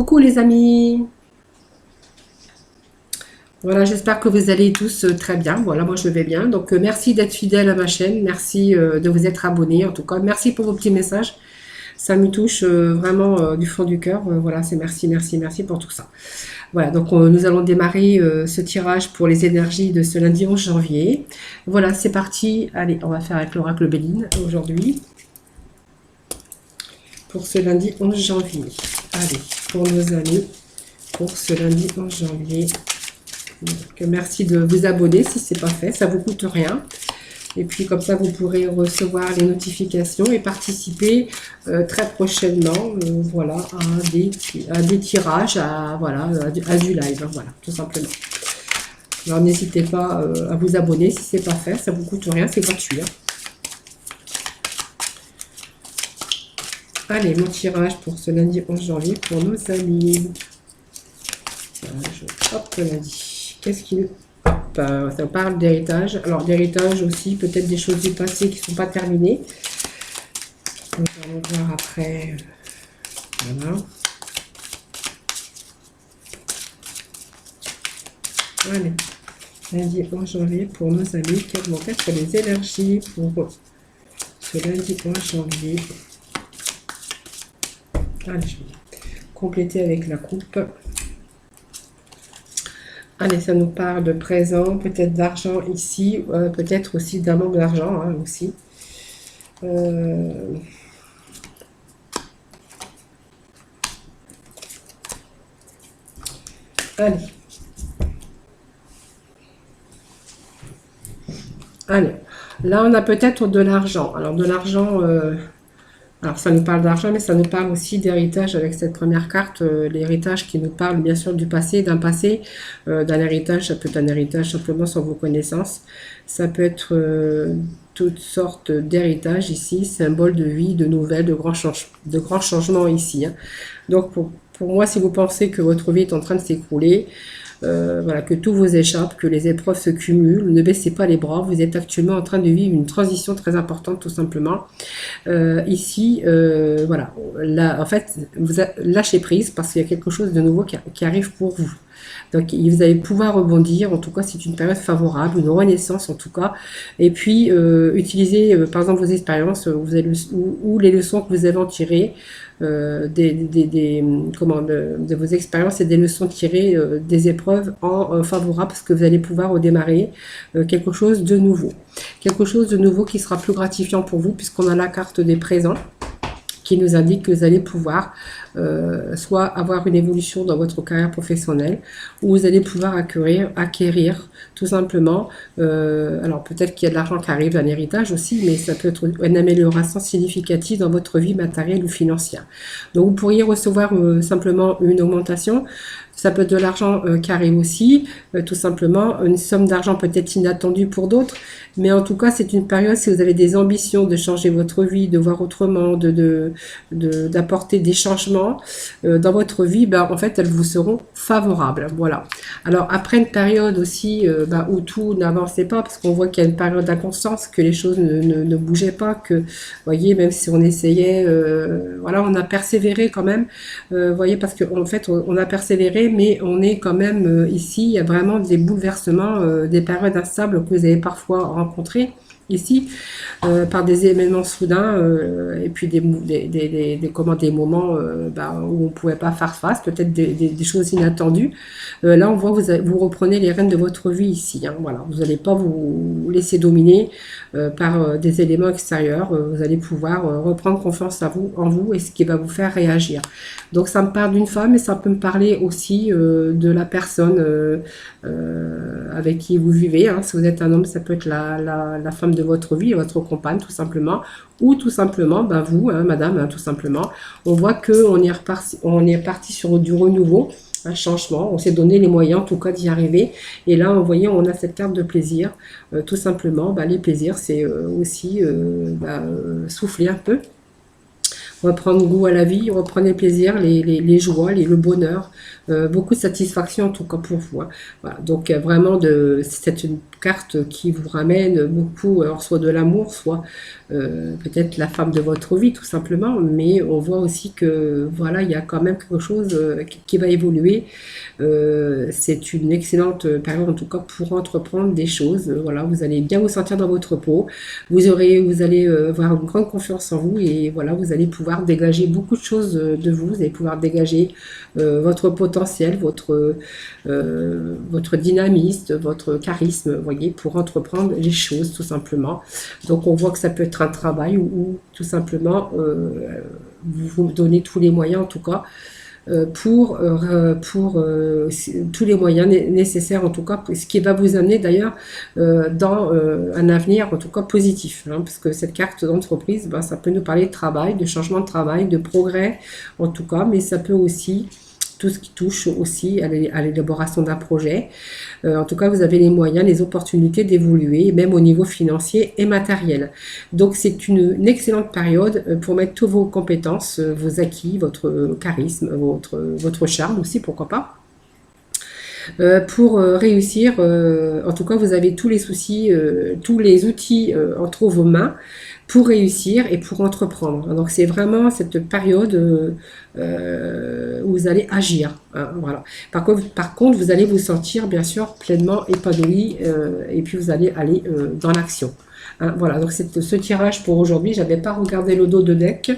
Coucou les amis. Voilà, j'espère que vous allez tous très bien. Voilà, moi je vais bien. Donc merci d'être fidèle à ma chaîne. Merci de vous être abonné. En tout cas, merci pour vos petits messages. Ça me touche vraiment du fond du cœur. Voilà, c'est merci, merci, merci pour tout ça. Voilà, donc nous allons démarrer ce tirage pour les énergies de ce lundi 11 janvier. Voilà, c'est parti. Allez, on va faire avec l'oracle Béline aujourd'hui. Pour ce lundi 11 janvier. Allez, pour nos amis, pour ce lundi 11 janvier. Donc, merci de vous abonner si ce n'est pas fait, ça ne vous coûte rien. Et puis comme ça, vous pourrez recevoir les notifications et participer très prochainement voilà, à des tirages, voilà, à du live, voilà, tout simplement. Alors n'hésitez pas à vous abonner si ce n'est pas fait, ça ne vous coûte rien, c'est gratuit. Hein. Allez, mon tirage pour ce lundi 11 janvier pour nos amis. Hop, lundi. Qu'est-ce qu'il... ça parle d'héritage. Alors, d'héritage aussi, peut-être des choses du passé qui ne sont pas terminées. Donc, on va voir après. Voilà. Allez. Lundi 11 janvier pour nos amis. Quelles vont être les énergies pour ce lundi 11 janvier. Allez, je vais compléter avec la coupe. Allez, ça nous parle de présent, peut-être d'argent ici, peut-être aussi d'un manque d'argent hein, aussi. Allez. Allez. Là, on a peut-être de l'argent. Alors, de l'argent... alors, ça nous parle d'argent, mais ça nous parle aussi d'héritage avec cette première carte. L'héritage qui nous parle bien sûr du passé, d'un héritage. Ça peut être un héritage simplement sur vos connaissances. Ça peut être toutes sortes d'héritages ici, symbole de vie, de nouvelles, de grands changements ici. Hein. Donc, pour moi, si vous pensez que votre vie est en train de s'écrouler, voilà, que tout vous échappe, que les épreuves se cumulent, ne baissez pas les bras, vous êtes actuellement en train de vivre une transition très importante tout simplement. Ici, voilà, là, en fait, vous lâchez prise parce qu'il y a quelque chose de nouveau qui arrive pour vous. Donc, vous allez pouvoir rebondir. En tout cas, c'est une période favorable, une renaissance en tout cas. Et puis, utilisez par exemple vos expériences ou les leçons que vous avez en tirées de vos expériences et des leçons tirées des épreuves en favorable parce que vous allez pouvoir redémarrer quelque chose de nouveau. Quelque chose de nouveau qui sera plus gratifiant pour vous puisqu'on a la carte des présents qui nous indique que vous allez pouvoir soit avoir une évolution dans votre carrière professionnelle ou vous allez pouvoir acquérir tout simplement, alors peut-être qu'il y a de l'argent qui arrive, un héritage aussi, mais ça peut être une amélioration significative dans votre vie matérielle ou financière. Donc vous pourriez recevoir simplement une augmentation. Ça peut être de l'argent qui arrive aussi, tout simplement, une somme d'argent peut-être inattendue pour d'autres, mais en tout cas, c'est une période, si vous avez des ambitions de changer votre vie, de voir autrement, d'apporter des changements dans votre vie, ben, en fait, elles vous seront favorables. Voilà. Alors, après une période aussi où tout n'avançait pas, parce qu'on voit qu'il y a une période d'inconstance, que les choses ne bougeaient pas, que, vous voyez, même si on essayait, voilà, on a persévéré quand même, vous voyez, parce qu'en fait, on a persévéré, mais on est quand même ici, il y a vraiment des bouleversements, des périodes instables que vous avez parfois rencontrées ici, par des événements soudains, et puis des moments où on ne pouvait pas faire face, peut-être des choses inattendues. Là, on voit que vous reprenez les rênes de votre vie ici. Hein, voilà. Vous n'allez pas vous laisser dominer par des éléments extérieurs. Vous allez pouvoir reprendre confiance en vous et ce qui va vous faire réagir. Donc, ça me parle d'une femme et ça peut me parler aussi de la personne avec qui vous vivez. Hein. Si vous êtes un homme, ça peut être la femme de votre vie, votre compagne tout simplement, ou tout simplement vous, hein, madame, hein, tout simplement. On voit qu'on est parti sur du renouveau, un changement, on s'est donné les moyens en tout cas d'y arriver, et là vous voyez on a cette carte de plaisir, tout simplement, les plaisirs c'est aussi souffler un peu. reprendre goût à la vie, reprendre les plaisirs, les joies, le bonheur, beaucoup de satisfaction en tout cas pour vous, hein. Voilà, donc vraiment, c'est une carte qui vous ramène beaucoup, alors soit de l'amour, soit peut-être la femme de votre vie tout simplement, mais on voit aussi que voilà, il y a quand même quelque chose qui va évoluer. C'est une excellente période en tout cas pour entreprendre des choses. Voilà, vous allez bien vous sentir dans votre peau, vous allez avoir une grande confiance en vous et voilà, vous allez pouvoir dégager beaucoup de choses de vous. Vous allez pouvoir dégager votre potentiel, votre dynamisme, votre charisme, vous voyez, pour entreprendre les choses tout simplement. Donc on voit que ça peut être un travail ou tout simplement vous vous donnez tous les moyens en tout cas pour tous les moyens nécessaires en tout cas, ce qui va vous amener d'ailleurs dans un avenir en tout cas positif, hein, parce que cette carte d'entreprise, ben, ça peut nous parler de travail, de changement de travail, de progrès en tout cas, mais ça peut aussi tout ce qui touche aussi à l'élaboration d'un projet. En tout cas, vous avez les moyens, les opportunités d'évoluer, même au niveau financier et matériel. Donc, c'est une excellente période pour mettre toutes vos compétences, vos acquis, votre charisme, votre charme aussi, pourquoi pas. Pour réussir, en tout cas, vous avez tous les soucis, tous les outils entre vos mains pour réussir et pour entreprendre. Donc c'est vraiment cette période où vous allez agir, hein, voilà. Par contre, vous allez vous sentir bien sûr pleinement épanoui et puis vous allez aller dans l'action. Hein, voilà, donc c'est ce tirage pour aujourd'hui. J'avais pas regardé le dos de deck.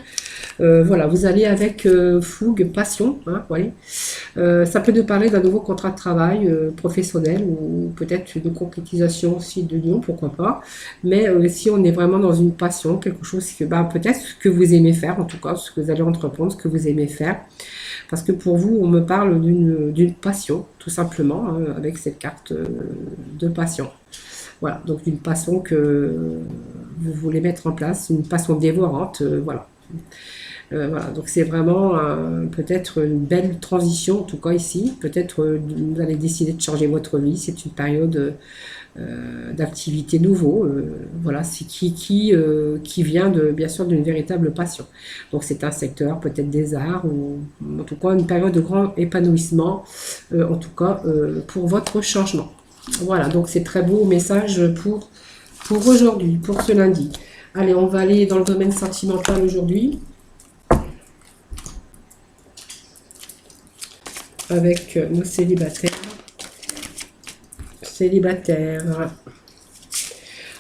Voilà, vous allez avec fougue, passion, hein, voyez. Ça peut nous parler d'un nouveau contrat de travail professionnel ou peut-être une concrétisation aussi de l'union, pourquoi pas. Mais si on est vraiment dans une passion, quelque chose que ben, peut-être ce que vous aimez faire, en tout cas, ce que vous allez entreprendre, ce que vous aimez faire. Parce que pour vous, on me parle d'une passion, tout simplement, hein, avec cette carte de passion. Voilà, donc une passion que vous voulez mettre en place, une passion dévorante, voilà. Voilà, donc c'est vraiment peut-être une belle transition, en tout cas ici. Peut-être vous allez décider de changer votre vie. C'est une période d'activité nouveau. Voilà, c'est qui vient bien sûr d'une véritable passion. Donc c'est un secteur peut-être des arts ou en tout cas une période de grand épanouissement, en tout cas pour votre changement. Voilà, donc c'est très beau message pour aujourd'hui, pour ce lundi. Allez, on va aller dans le domaine sentimental aujourd'hui. Avec nos célibataires.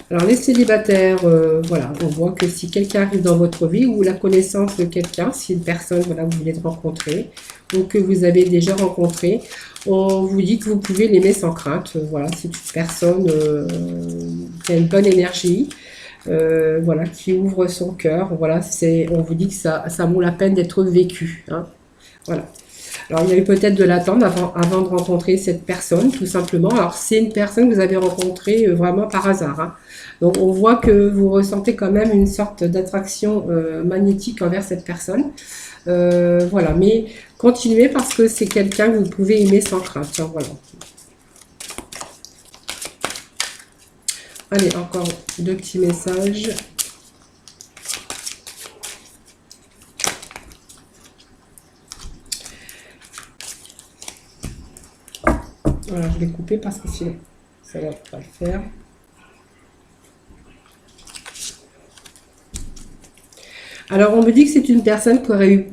Alors les célibataires, voilà, on voit que si quelqu'un arrive dans votre vie ou la connaissance de quelqu'un, si une personne, voilà, vous voulez rencontrer ou que vous avez déjà rencontré, on vous dit que vous pouvez l'aimer sans crainte. Voilà, c'est une personne qui a une bonne énergie, voilà, qui ouvre son cœur. Voilà, on vous dit que ça vaut la peine d'être vécu, hein, voilà. Alors, il y a eu peut-être de l'attente avant de rencontrer cette personne, tout simplement. Alors, c'est une personne que vous avez rencontrée vraiment par hasard, hein. Donc, on voit que vous ressentez quand même une sorte d'attraction magnétique envers cette personne. Voilà, mais continuez parce que c'est quelqu'un que vous pouvez aimer sans crainte, hein, voilà. Allez, encore deux petits messages. Voilà, je vais couper parce que sinon ça ne va pas le faire. Alors, on me dit que c'est une personne qui aurait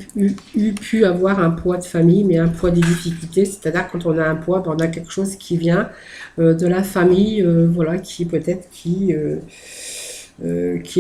pu avoir un poids de famille, mais un poids des difficultés. C'est-à-dire quand on a un poids, ben, on a quelque chose qui vient de la famille, voilà, qui peut-être qui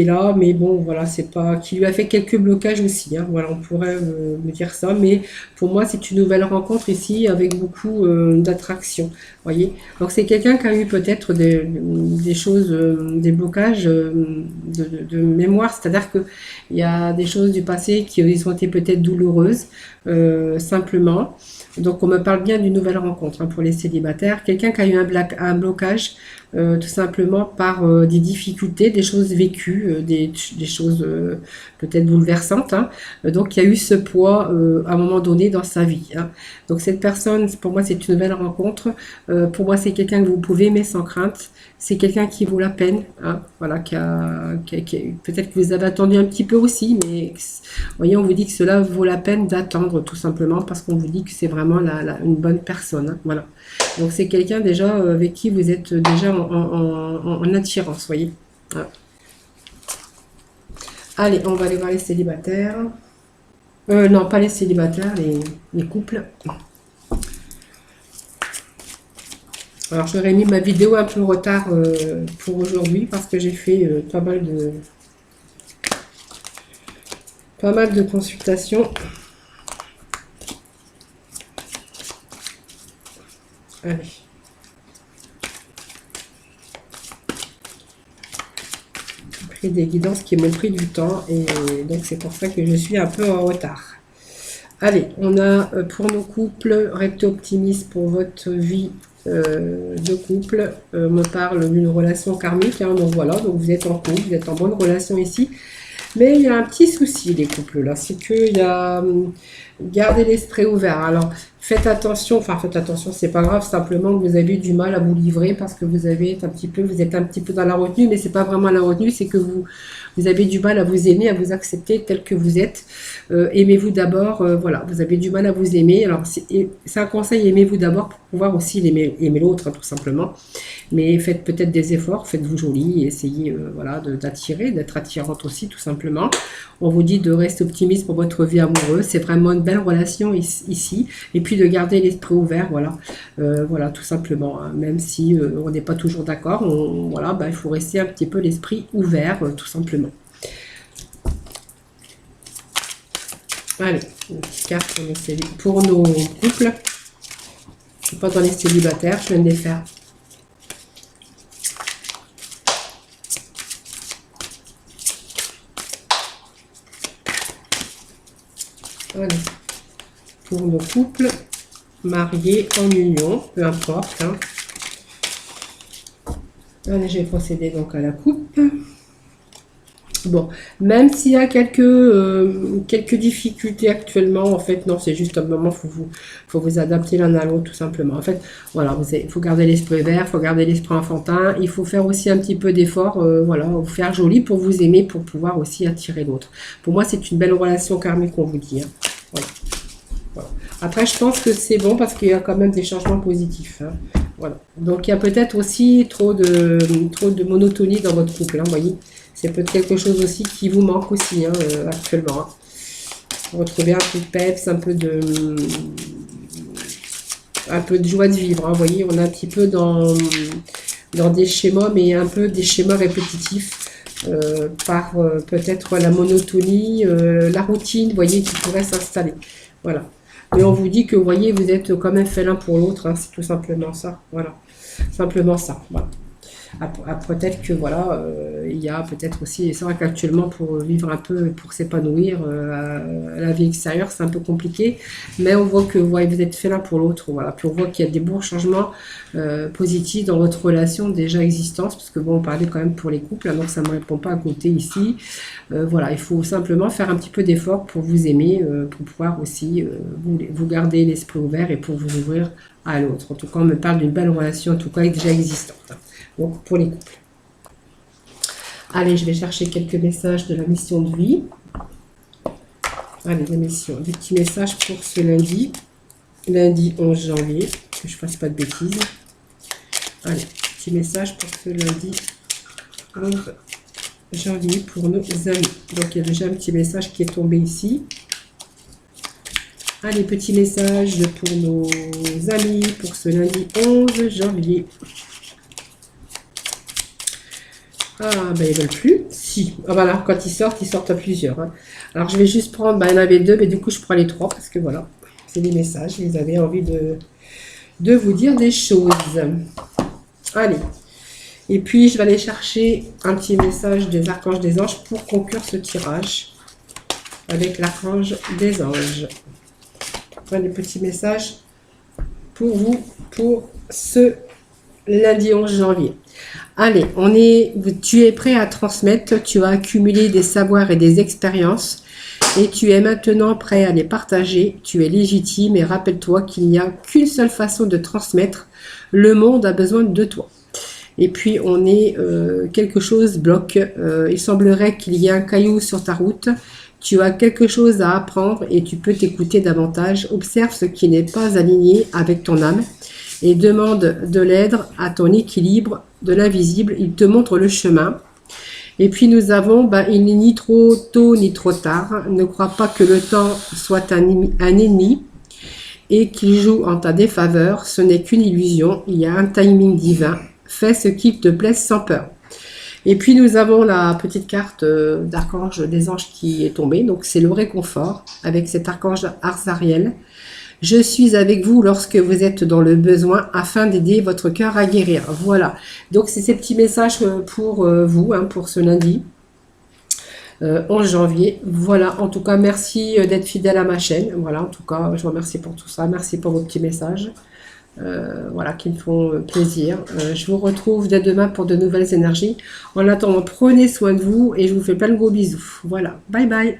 est là, mais bon, voilà, c'est pas, qui lui a fait quelques blocages aussi, hein, voilà, on pourrait me dire ça, mais pour moi, c'est une nouvelle rencontre ici avec beaucoup d'attraction, voyez. Donc, c'est quelqu'un qui a eu peut-être des choses, des blocages de mémoire, c'est-à-dire que il y a des choses du passé qui ont été peut-être douloureuses, simplement. Donc, on me parle bien d'une nouvelle rencontre, hein, pour les célibataires. Quelqu'un qui a eu un blocage tout simplement par des difficultés, des choses vécues, des choses peut-être bouleversantes, hein. Donc il y a eu ce poids à un moment donné dans sa vie, hein. Donc cette personne, pour moi, c'est une belle rencontre. Pour moi, c'est quelqu'un que vous pouvez aimer sans crainte. C'est quelqu'un qui vaut la peine, hein, voilà, peut-être que vous avez attendu un petit peu aussi, mais voyez, on vous dit que cela vaut la peine d'attendre tout simplement parce qu'on vous dit que c'est vraiment une bonne personne, hein, voilà. Donc c'est quelqu'un déjà avec qui vous êtes déjà en attirance, voyez. Voilà. Allez, on va aller voir les célibataires. Non, pas les célibataires, les couples. Alors j'aurais mis ma vidéo un peu en retard pour aujourd'hui parce que j'ai fait pas mal de consultations. Allez. J'ai pris des guidances qui m'ont pris du temps et donc c'est pour ça que je suis un peu en retard. Allez, on a pour nos couples, restez optimiste pour votre vie de couple. On me parle d'une relation karmique, hein, donc voilà, donc vous êtes en couple, vous êtes en bonne relation ici. Mais il y a un petit souci, les couples là, c'est que il y a gardez l'esprit ouvert. Alors faites attention, c'est pas grave, simplement que vous avez du mal à vous livrer parce que vous êtes un petit peu dans la retenue, mais c'est pas vraiment la retenue, c'est que vous avez du mal à vous aimer, à vous accepter tel que vous êtes. Aimez-vous d'abord, voilà, vous avez du mal à vous aimer. Alors c'est un conseil, aimez-vous d'abord pour pouvoir aussi aimer l'autre, hein, tout simplement. Mais faites peut-être des efforts, faites-vous jolie, essayez voilà, d'être attirante aussi, tout simplement. On vous dit de rester optimiste pour votre vie amoureuse, c'est vraiment une belle relation ici. Et puis de garder l'esprit ouvert, voilà, voilà, tout simplement. Hein. Même si on n'est pas toujours d'accord, voilà, il faut rester un petit peu l'esprit ouvert, tout simplement. Allez, une petite carte pour nos couples. Pas dans les célibataires, je viens de les faire. Allez. Pour nos couples mariés en union, peu importe. Hein. Allez, je vais procéder donc à la coupe. Bon, même s'il y a quelques difficultés actuellement, en fait, non, c'est juste un moment, faut vous adapter l'un à l'autre, tout simplement. En fait, voilà, il faut garder l'esprit vert, il faut garder l'esprit enfantin, il faut faire aussi un petit peu d'effort, voilà, vous faire joli pour vous aimer, pour pouvoir aussi attirer l'autre. Pour moi, c'est une belle relation karmique qu'on vous dit. Hein. Voilà. Voilà. Après, je pense que c'est bon parce qu'il y a quand même des changements positifs. Hein. Voilà. Donc, il y a peut-être aussi trop de monotonie dans votre couple, hein, vous voyez. C'est peut-être quelque chose aussi qui vous manque aussi hein, actuellement. Hein. Retrouver un peu de peps, un peu de joie de vivre. Hein. Vous voyez, on est un petit peu dans des schémas, mais un peu des schémas répétitifs par peut-être la monotonie, la routine, vous voyez, qui pourrait s'installer. Voilà. Mais on vous dit que, vous voyez, vous êtes quand même fait l'un pour l'autre. Hein. C'est tout simplement ça. Voilà. Simplement ça. Voilà. Peut-être que voilà, il y a peut-être aussi, et c'est vrai qu'actuellement pour vivre un peu, pour s'épanouir à la vie extérieure, c'est un peu compliqué, mais on voit que ouais, vous êtes fait l'un pour l'autre, voilà. Puis on voit qu'il y a des bons changements positifs dans votre relation déjà existante, parce que bon, on parlait quand même pour les couples, hein, donc ça ne me répond pas à côté ici. Voilà, il faut simplement faire un petit peu d'effort pour vous aimer, pour pouvoir aussi vous garder l'esprit ouvert et pour vous ouvrir à l'autre. En tout cas, on me parle d'une belle relation, en tout cas déjà existante. Donc, pour les couples. Allez, je vais chercher quelques messages de la mission de vie. Allez, la mission. Des petits messages pour ce lundi. Lundi 11 janvier. Que je ne fasse pas de bêtises. Allez, petit message pour ce lundi 11 janvier pour nos amis. Donc, il y a déjà un petit message qui est tombé ici. Allez, petit message pour nos amis pour ce lundi 11 janvier. Ah, ben ils veulent plus. Si. Ah, voilà, quand ils sortent à plusieurs. Hein. Alors, je vais juste prendre, il y en avait deux, mais du coup, je prends les trois parce que voilà, c'est des messages. Ils avaient envie de vous dire des choses. Allez. Et puis, je vais aller chercher un petit message des archanges des anges pour conclure ce tirage avec l'archange des anges. Voilà les petits messages pour vous, pour ce lundi 11 janvier. Allez, tu es prêt à transmettre, tu as accumulé des savoirs et des expériences et tu es maintenant prêt à les partager. Tu es légitime et rappelle-toi qu'il n'y a qu'une seule façon de transmettre. Le monde a besoin de toi. Et puis quelque chose bloque. Il semblerait qu'il y ait un caillou sur ta route. Tu as quelque chose à apprendre et tu peux t'écouter davantage. Observe ce qui n'est pas aligné avec ton âme et demande de l'aide à ton équilibre de l'invisible. Il te montre le chemin. Et puis nous avons, il n'est ni trop tôt ni trop tard. Ne crois pas que le temps soit un ennemi et qu'il joue en ta défaveur. Ce n'est qu'une illusion. Il y a un timing divin. Fais ce qui te plaise sans peur. Et puis nous avons la petite carte d'archange des anges qui est tombée. Donc c'est le réconfort avec cet archange Azariel. Je suis avec vous lorsque vous êtes dans le besoin afin d'aider votre cœur à guérir. Voilà. Donc c'est ces petits messages pour vous, pour ce lundi 11 janvier. Voilà. En tout cas, merci d'être fidèle à ma chaîne. Voilà. En tout cas, je vous remercie pour tout ça. Merci pour vos petits messages. Voilà, qui me font plaisir. Je vous retrouve dès demain pour de nouvelles énergies. En attendant, prenez soin de vous et je vous fais plein de gros bisous. Voilà. Bye bye.